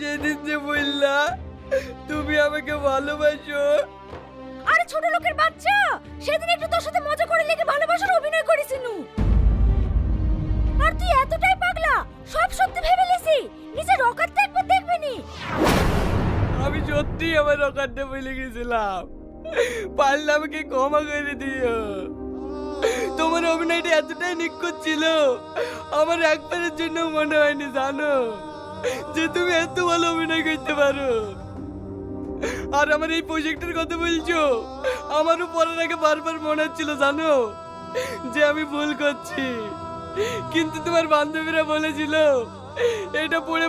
সেদিন যে বললা তুমি আমাকে ভালোবাসো। আরে ছোট লোকের বাচ্চা, সেদিন একটু তোর সাথে মজা করে লেগে ভালোবাসার অভিনয় করেছিনু। আর তুই এতটাই পাগলা, সব সত্যি ভেবে লেছি, নিজের রকাতটা একবার দেখবি নি। আমি সত্যি আমার রকারটা বলে গেছিলাম, পারলে আমাকে ক্ষমা করে দিও। তোমার অভিনয়টা এতটাই নিখুঁত ছিল, আমার একবারের জন্য মনে হয়নি জানো যে তুমি এত ভালো অভিনয় করতে পারো। আর আমার এই প্রজেক্টের কথা বলছো, আমারও পড়ার আগে বারবার মনে হচ্ছিল জানো যে আমি ভুল করছি, কিন্তু তোমার বান্ধবীরা বলেছিল এটা পড়ে